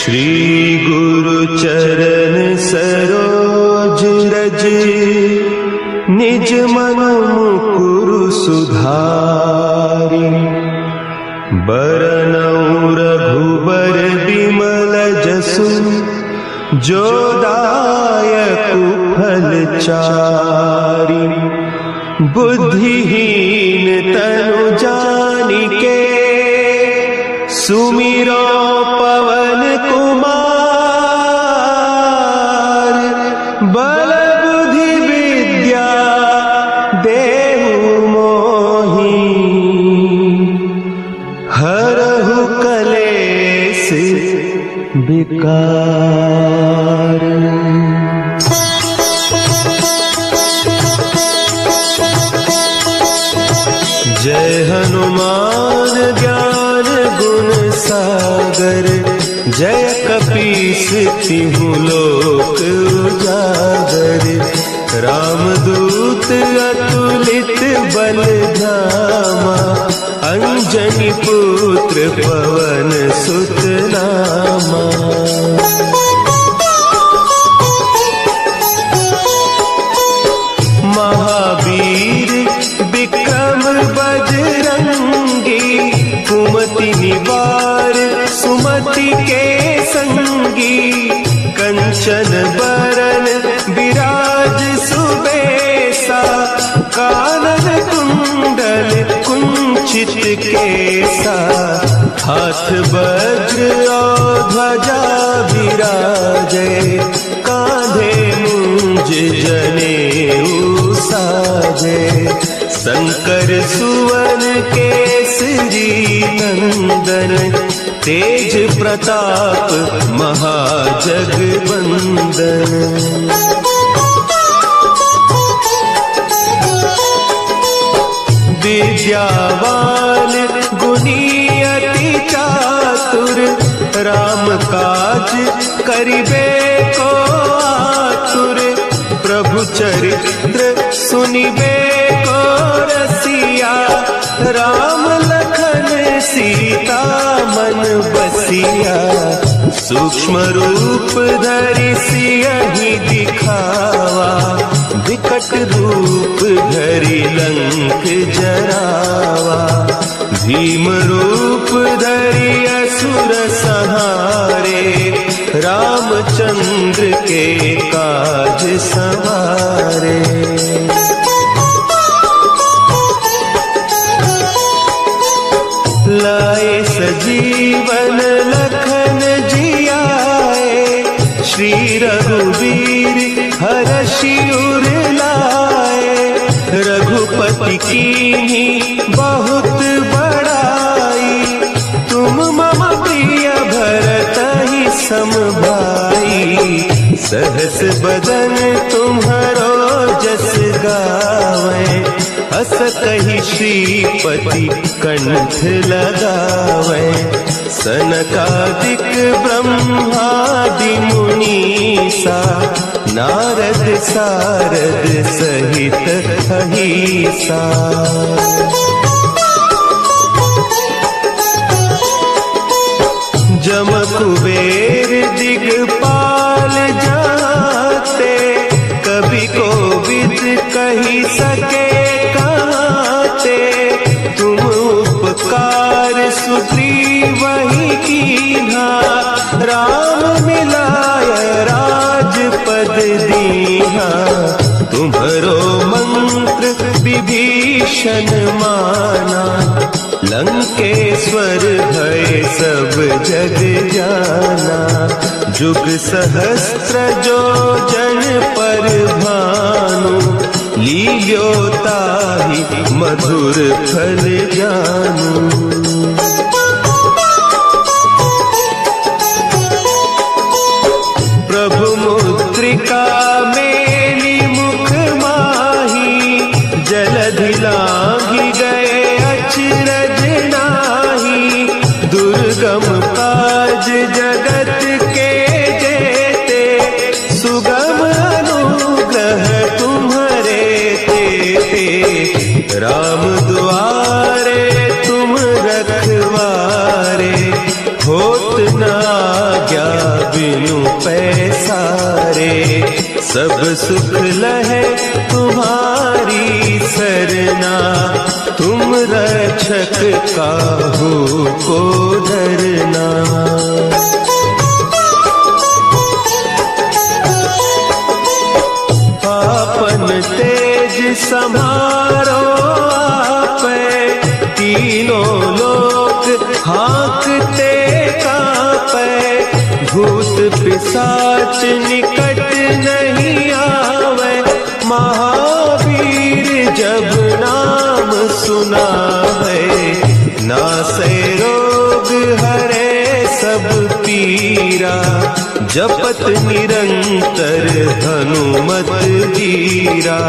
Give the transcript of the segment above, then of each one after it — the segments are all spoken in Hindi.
श्री गुरु चरण सरोज रज, निज मन मुकुरु सुधारि। बरनउँ रघुबर बिमल जसु, जो दायक फल चारि। बुद्धिहीन तनु जानिके, सुमिरो पवन कुमार। बल बुद्धि विद्या देहु मोहि, हरहु कलेस विकार। जय हनुमान ज्ञान गुण सागर, जय कपीस तिहु लोक उजागर। रामदूत अतुलित बल धामा, अंजनी पुत्र पवन सुत नामा। महावीर विक्रम बजरंगी, कुमति निवार सुमति के संगी। कंचन बरन विराज सुबेसा, कानन कुंडल कुंचित केसा। हाथ वज्र और ध्वजा विराजे, कांधे मुंज जनेऊ साजे। शंकर सुवन केसरी नंदन, तेज प्रताप महाजगवंदन। विद्यावान गुणी अति चातुर, राम काज करिबे को आतुर। प्रभु चरित्र सुनिबे को रसिया, राम लखन सीता मन बसिया। सूक्ष्म रूप धरि सियहि दिखावा, विकट रूप धरि लंक जरावा। भीम रूप धरि असुर संहारे, रामचंद्र के काज सवारे। लाए सजीवन लखन जियाए, श्री रघुवीर हरषि उर लाए। रघुपति कीन्ही बहुत बड़ाई, तुम मम प्रिय भरतहि सम भाई। सहस बदन तुम्हरो जस गावै, हस कहि श्रीपति कंठ लगावै। सनकादिक ब्रह्मादि मुनीसा, नारद सारद सहित अहीसा। जम कुबेर दिगपाल जाते, कवि कोविद कहि सके कहते। तुम उपकार सुग्रीवहि कीन्हा, राम मिलाय राजपद दीन्हा। तुम्हरो मंत्र विभीषण माना, लंकेश्वर भय सब जग जाना। जुग सहस्त्र जो जन पर भानु, लील्यो ताहि मधुर फल जानू। प्रभु मुद्रिका मेली मुख माही, जलधि लांघि गए अचरज नाही। दुर्गम काज जगत के जेते, सुगम अनुग्रह तुम्हरे तेते। राम दुआरे तुम रखवारे, होत न आज्ञा बिनु पैसारे, सब सुख लहे तुम्हारी सरना, तुम रक्षक काहू को डरना। आपन तेज समारो आपे, तीनों लोक हाँकते कांपे, भूत पिशाच निकट नहीं आवे, महावीर जब नाम सुनावे, नासे रोग हरे सब पीरा, जपत निरंतर हनुमत वीरा,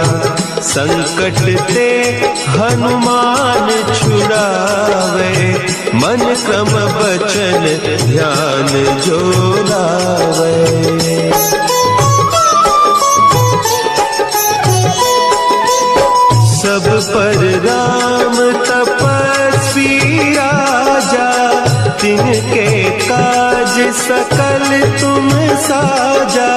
संकट ते हनुमान छुड़ावे, मन क्रम बचन ध्यान जो लावे। सब पर राम तपस्वी राजा, तिनके काज सकल तुम साजा,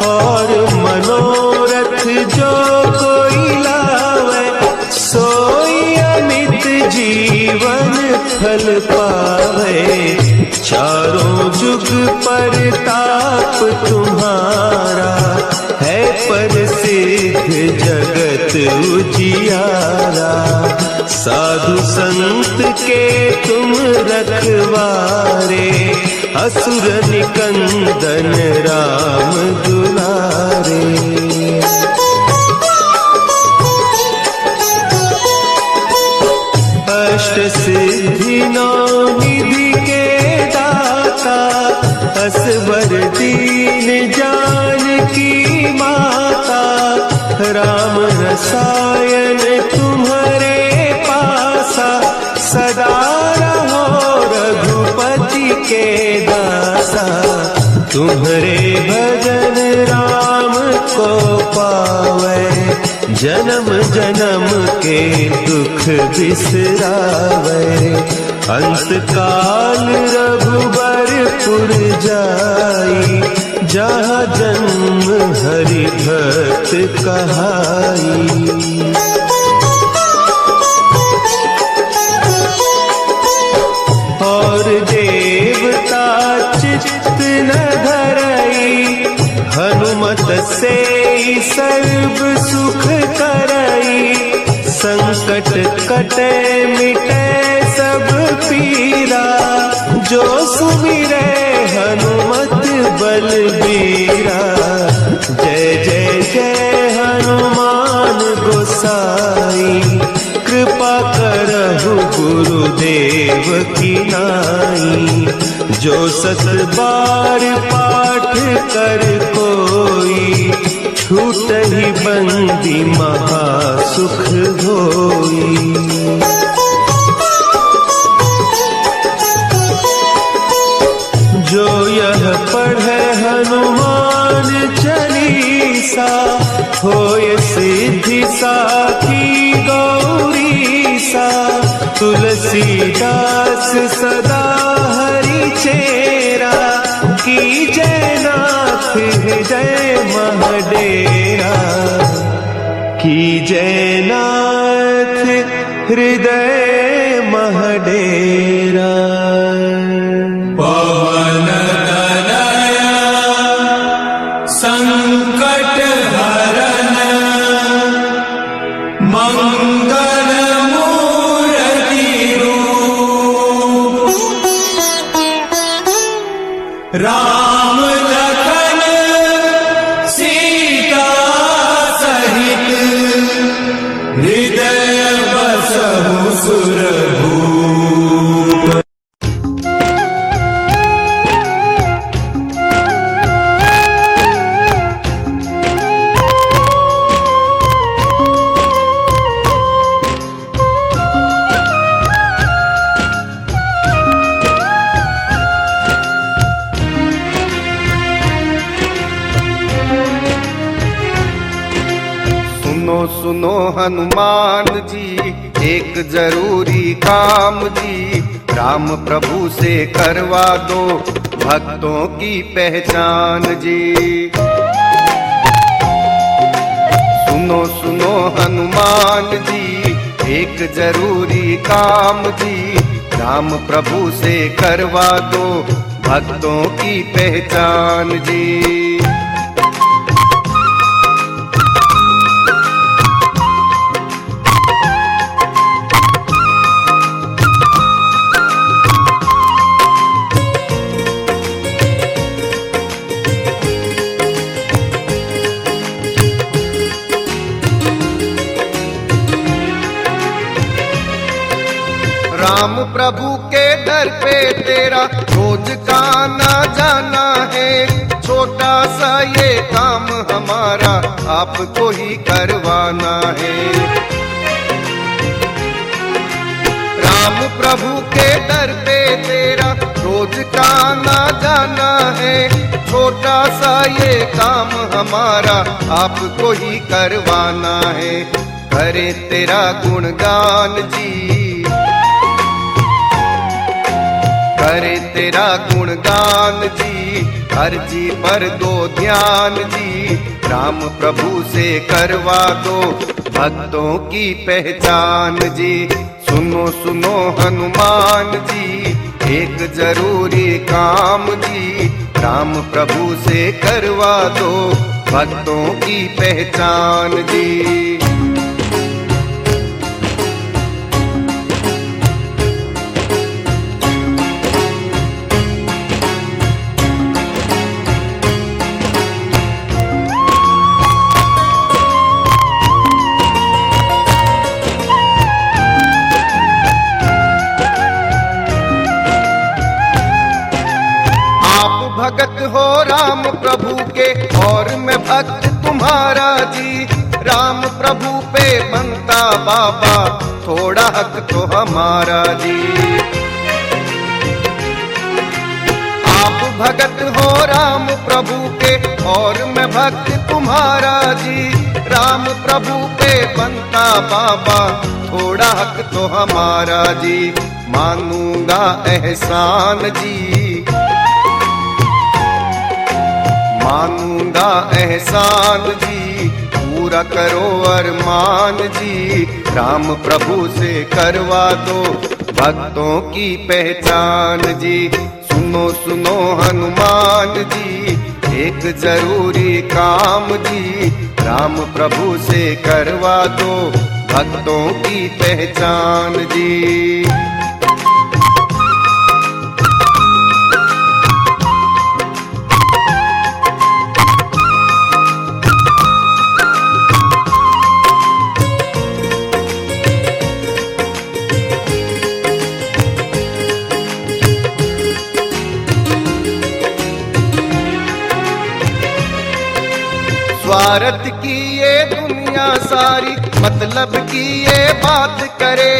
और मनोरथ जो कोई लावे, सोई अमित जीवन फल पावे, चारों जुग परताप तुम्हारा, है प्रसिद्ध जगत उजियारा, साधु संत के तुम रखवारे, असुर निकंदन राम दुलारे। अष्ट सिद्धि नौ निधि के दाता, असवर दीन जानकी माता, राम रसायन तुम्हारे पासा, सदा रहो रघुपति के दासा, तुम्हारे भजन राम को पावे, जन्म जन्म के दुख बिसरावे, अंत काल रघुबरपुर जाई, जहाँ जन्म हरि भक्त कहाई। और देवता चित्त न धरई, हनुमत से सर्व सुख करई, संकट कटे मिटे सब पीरा, जो सुमिरे हनुमत बलबीरा। जय जय जय हनुमान गोसाई, कृपा करहु गुरुदेव की नाई, जो सत बार पाठ कर कोई, छूटहि बंदी महा सुख होई। जो यह पढ़े हनुमान चालीसा, होय सिद्धि साखी गौरीसा, तुलसीदास सदा हरि चेरा, की जय नाथ हृदय महडेरा, की जय नाथ हृदय महडेरा। पवन तनया संकट हरन, मंगल मूर्ति रूप, राम लखन सीता सहित, हृदय बसहु सुरभूप। सुनो हनुमान जी, एक जरूरी काम जी, राम प्रभु से करवा दो भक्तों की पहचान जी। सुनो सुनो हनुमान जी एक जरूरी काम जी, राम प्रभु से करवा दो भक्तों की पहचान जी। राम प्रभु के दर पे तेरा रोज का आना जाना है, छोटा सा ये काम हमारा आपको ही करवाना है। राम प्रभु के दर पे तेरा रोज का आना जाना है, छोटा सा ये काम हमारा आपको ही करवाना है। करे तेरा गुणगान जी, करे तेरा गुणगान जी, अर्जी पर दो ध्यान जी, राम प्रभु से करवा दो भक्तों की पहचान जी। सुनो सुनो हनुमान जी एक जरूरी काम जी, राम प्रभु से करवा दो भक्तों की पहचान जी। भगत हो राम प्रभु के और मैं भक्त तुम्हारा जी, राम प्रभु पे बनता बाबा थोड़ा हक तो हमारा जी। आप भगत हो राम प्रभु के और मैं भक्त तुम्हारा जी, राम प्रभु पे बनता बाबा थोड़ा हक तो हमारा जी। मानूंगा एहसान जी, मानूंगा एहसान जी, पूरा करो अरमान जी, राम प्रभु से करवा दो भक्तों की पहचान जी। सुनो सुनो हनुमान जी एक जरूरी काम जी, राम प्रभु से करवा दो भक्तों की पहचान जी। स्वार्थ की ये दुनिया सारी मतलब की ये बात करे,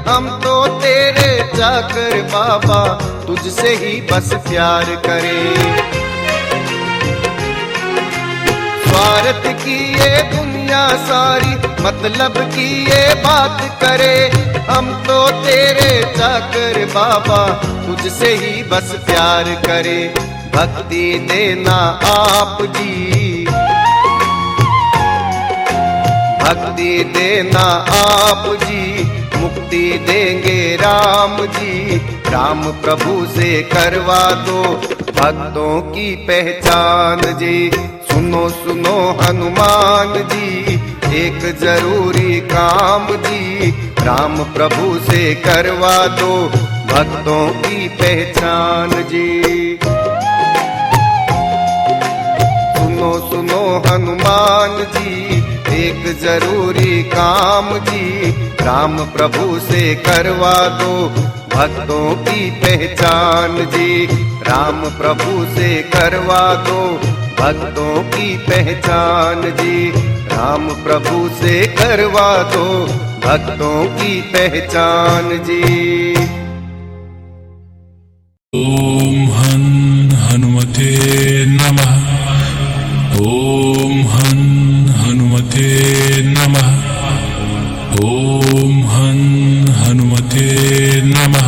हम तो तेरे चाकर बाबा तुझसे ही बस प्यार करे। स्वार्थ की ये दुनिया सारी मतलब की ये बात करे, हम तो तेरे चाकर बाबा तुझसे ही बस प्यार करे। भक्ति देना आप जी, भक्ति देना आप जी, मुक्ति देंगे राम जी, राम प्रभु से करवा दो भक्तों की पहचान जी। सुनो सुनो हनुमान जी एक जरूरी काम जी, राम प्रभु से करवा दो भक्तों की पहचान जी। सुनो सुनो हनुमान जी एक जरूरी काम जी, राम प्रभु से करवा दो भक्तों की पहचान जी, राम प्रभु से करवा दो भक्तों की पहचान जी, राम प्रभु से करवा दो भक्तों की पहचान जी। ओम हनुमते नमः। ओम हनुमते नमः। ओम हनुमते नमः।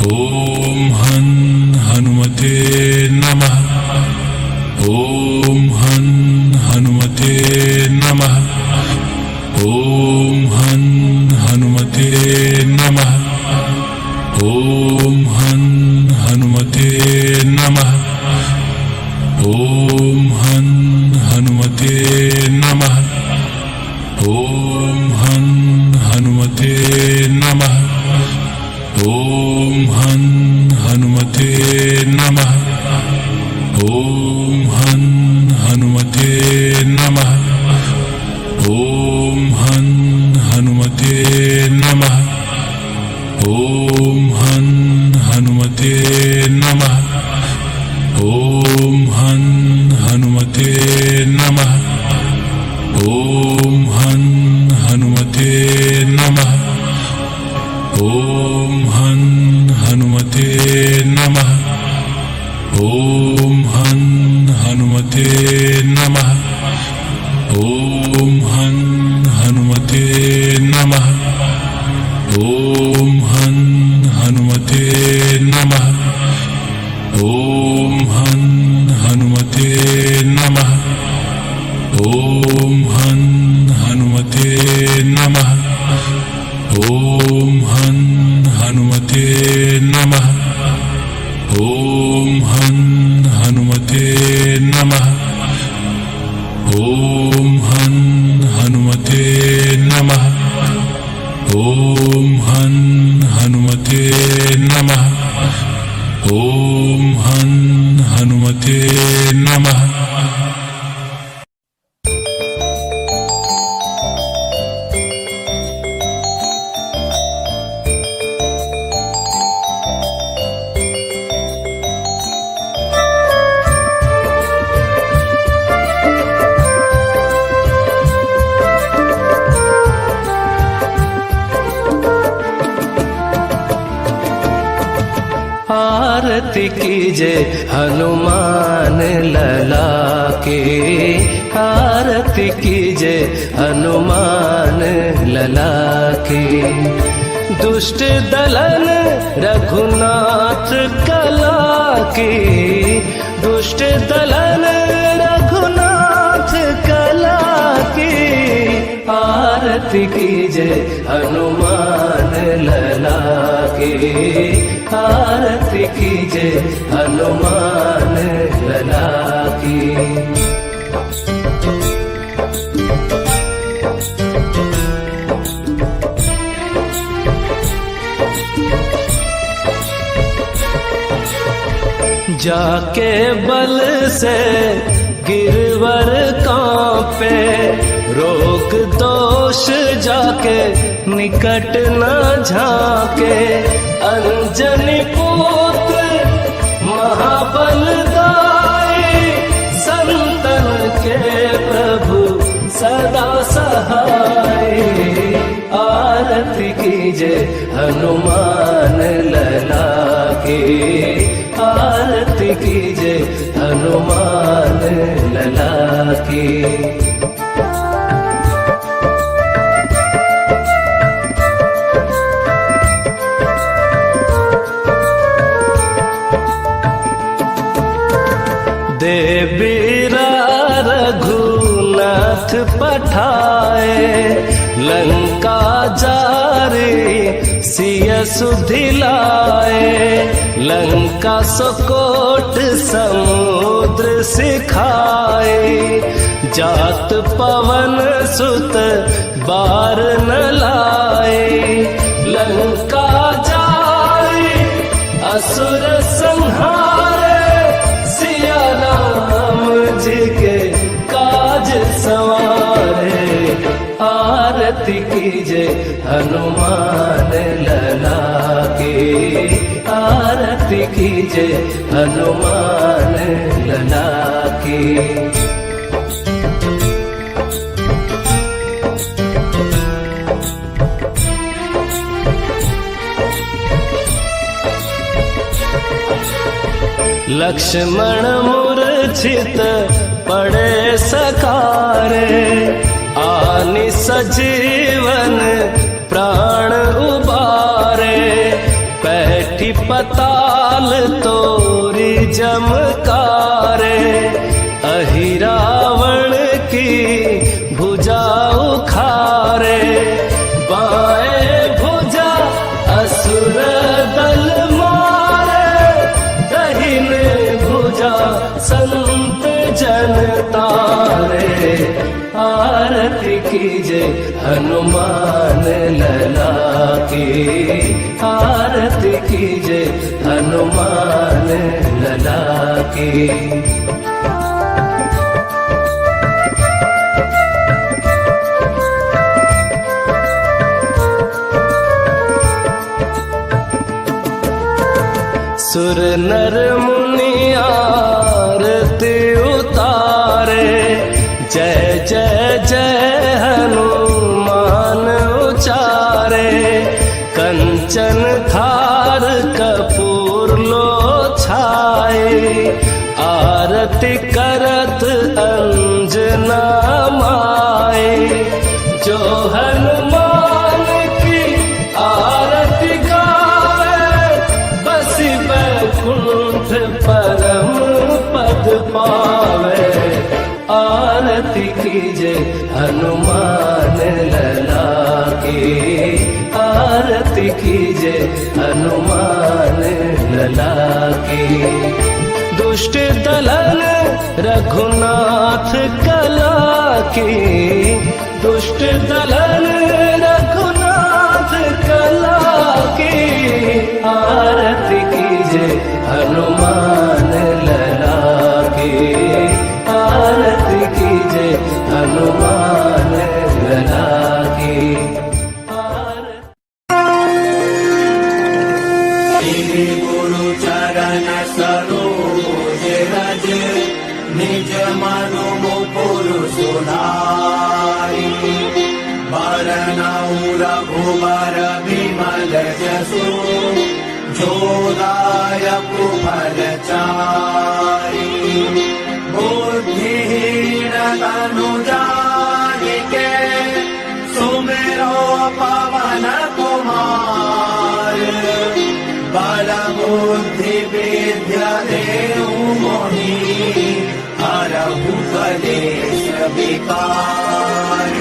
हन हनुमते नमः। ओम हन हनुमते नमः। ओम हन हनुमते नमः। ओम हन हनुमते नमः। ओम हन हनुमते नमः। ओम हन हनुमते नमः। ओम हन हनुमते नमः। ओम हन हनुमते नमः। ओम हन हनुमते नमः। ओम हन हनुमते नमः। ओम हन हनुमते नमः। ओम हन हनुमते नमः। ओम हन हनुमते नमः। ओम हन हनुमते नमः। ओम हन हनुमते नमः। ओम हन हनुमते नमः। ओम हन हनुमते नमः। ओम हन हनुमते नमः। ओम हन हनुमते नमः। आरती कीजे हनुमान लला के। आरती कीजे हनुमान लला के। दुष्ट दलन रघुनाथ कला के। दुष्ट दलन रघुनाथ कला के। आरती कीजे हनुमान लला के। आरती कीजे हनुमान लला की। जाके बल से गिरवर कांपे। रोग दोष जाके निकट न झाके। अंजनी पुत्र महाबल दाई। संतन के प्रभु सदा सहाय। आरती कीजे हनुमान लला के। आरती कीजे हनुमान लला की। देवीरा रघुनाथ पठाए। लंका जारे सिय सुधिलाए। लंका सुकोट समुद्र सिखाए। जात पवन सुत बार न लाए। लंका जाए असुर संहारे। सिया राम जी के काज सवारे। आरती कीजे हनुमान लला के। आरती कीजे हनुमान लला की। लक्ष्मण मूर्छित पड़े सकारे। आनि सजीवन प्राण उबारे। पैठी पताल तोरी जमकारे। अहि रावण की भुजा उखारे। बाएं भुजा असुर दल मारे। दहिने भुजा संत जन तारे। आरती कीजे हनुमान लला की, आरती कीजे हनुमान लला की। सुर नर मुनि आरती उतारे, जय जय जय हनुमान उचारे। कंचन थार कपूर लो छाए, आरती करत अंजना माए। जो हनुमान की आरती गावे, बसी बैकुंठ परम पद पावे। आरती कीजे हनुमान लला की, आरती कीजे हनुमान लला की। दुष्ट दलन रघुनाथ कला की, दुष्ट दलन रघुनाथ कला की। आरती कीजे हनुमान लला की, आरती कीजे हनुमान लला की। श्री गुरु चरण सरोज रज, निज मनु मुकुर सुनाई। बरनउँ रघुबर विमल जसु, जो दायक फल चारि। बुद्धिहीन तनु जानिके, सुमिरो पवन कुमार। बल बुद्धि विद्या देहु मोहि, हरहु कलेश विकार।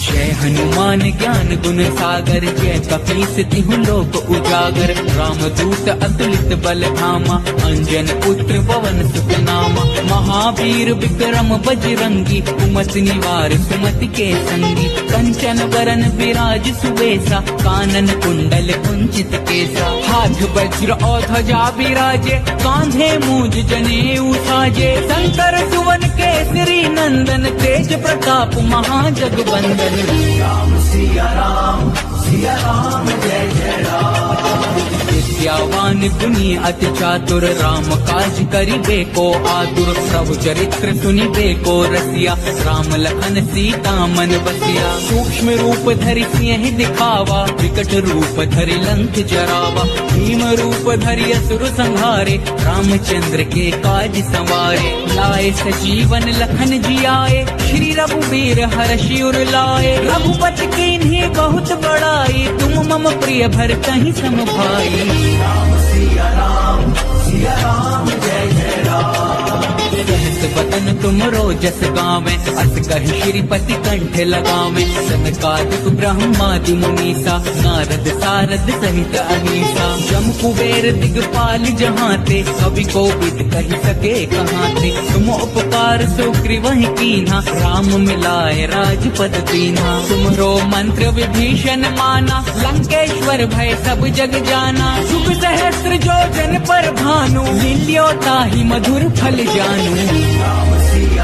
जय हनुमान ज्ञान गुण सागर, जय कपीस तिहु लोक उजागर। रामदूत अतुलित बल धामा, अंजन पुत्र पवन सुत नामा। महावीर विक्रम बजरंगी, कुमति निवार सुमति के संगी। कंचन वरन विराज सुबेसा, कानन कुंडल कुंचित केसा। हाथ वज्र और ध्वजा विराजे, कांधे मूज जनेऊ साजे। शंकर सुवन केसरी नंदन, तेज प्रताप महाजगवंदन। राम सिया राम जय जय राम। विद्यावान गुणी अति चातुर, राम काज करिबे को आतुर। प्रभु चरित्र सुनिबे को रसिया, राम लखन सीता मन बसिया। सूक्ष्म रूप धरि सिंह दिखावा, विकट रूप धरि लंक जरावा। भीम रूप धरि असुर संहारे, रामचंद्र के काज संवारे। लाए सजीवन लखन जियाए, श्री रघुवीर हर्षि उर लाए। रघुपति कीन्ही बहुत बड़ाई, तुम मम प्रिय भरतहि सम भाई। राम सिया राम जय जय राम। सहस बदन तुमरो जस गावें, अस कहि श्रीपति कंठ लगावें। सनकादिक ब्रह्मादि मुनीसा, नारद सारद सहित अहीसा। जम कुबेर दिगपाल जहांते, कवि को विद कहि सके कहांते। तुम उपकार सुग्रीवहि कीन्हा, राम मिलाए राजपद दीन्हा। तुमरो मंत्र विभीषण माना, लंकेश्वर भय सब जग जाना। शुभ सहस्त्र जो जन पर भानु, मिलियो ताहि मधुर फल जानू। राम सिया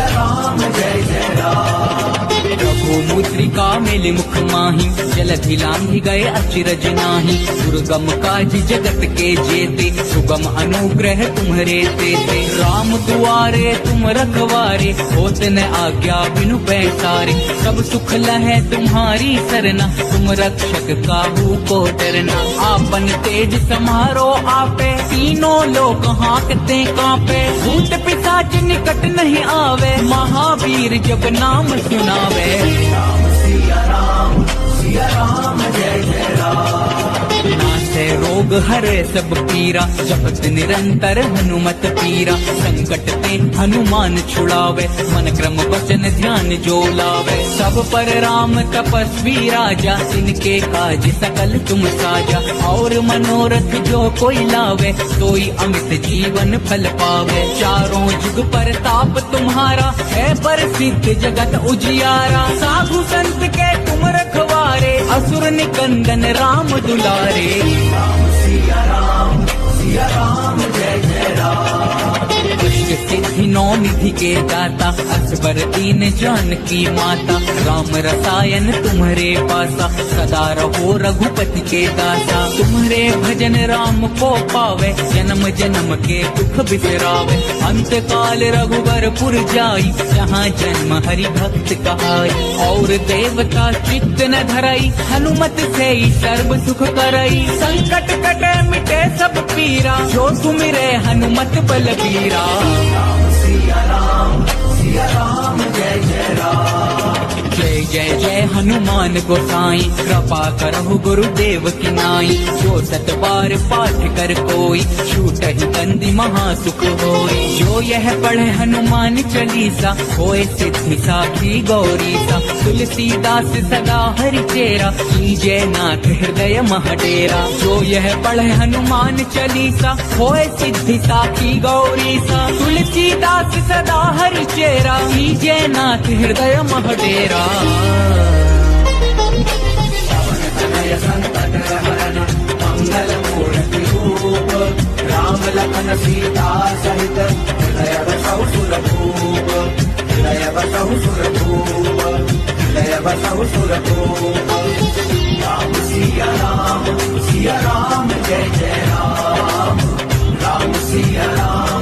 राम जय जय राम। प्रभु मुद्रिका मेलि मुख माहि, जलधि लांघि गए अचिरज नाही। दुर्गम काज जगत के जेते, सुगम अनुग्रह तुम्हरे तेते। राम दुआरे तुम रखवारे, होत न आज्ञा बिनु पैसारे। सब सुख लहै तुम्हारी सरना, तुम रक्षक काहू को डरना। आपन तेज समारो आपे, तीनों लोक हाँकते कांपे। भूत पिशाच निकट नहीं आवे, महावीर जब नाम सुनावे। राम सिया राम जय जय राम। नाथ नासै रोग हरे सब पीरा, जपत निरंतर हनुमत पीरा। संकट ते हनुमान छुड़ावे, मन क्रम वचन ध्यान जो लावे। सब पर राम तपस्वी राजा, इनके काज सकल तुम साजा। और मनोरथ जो कोई लावे, सोई अमित जीवन फल पावे। चारों जुग पर ताप तुम्हारा, है प्रसिद्ध जगत उजियारा। साधु संत के तुम रखवारे, असुर निकंदन राम दुलारे। सिया राम जय जय राम। दुष्ट सिद्धि नौ निधि के दाता, असबर दीन जानकी माता। राम रसायन तुम्हारे पासा, सदा रहो रघुपति के दासा। तुम्हारे भजन राम को पावे, जन्म जन्म के दुख बिसरावे। अंत काल रघुबरपुर जाई, जहाँ जन्म हरि भक्त कहाई। और देवता चित्त न धरई, हनुमत से ही सर्व सुख करई। संकट कटे मिटे सब पीरा, जो सुमिरे हनुमत बलबीरा। सिया राम जय जय राम। जय जय जय हनुमान गोसाई, कृपा करहु गुरुदेव की नाई। जो सतबार पाठ कर कोई, छूटहि बंदी महासुख होई। जो यह पढ़े हनुमान चालीसा, होए सिद्धि साखी गौरीसा। तुलसीदास सदा हरि चेरा, कीजे नाथ हृदय महडेरा। जो यह पढ़े हनुमान चालीसा, होए सिद्धि साखी गौरीसा। तुलसीदास सदा हरि चेरा, कीजे नाथ हृदय महडेरा। तनय संकट हरन, मंगल मूर्ति रूप। राम लखन सीता सहित, हृदय बसहु सुरभूप। हृदय बसहु सुरभूप, हृदय बसहु सुरभूप। राम सिया राम जय जय राम। राम सिया राम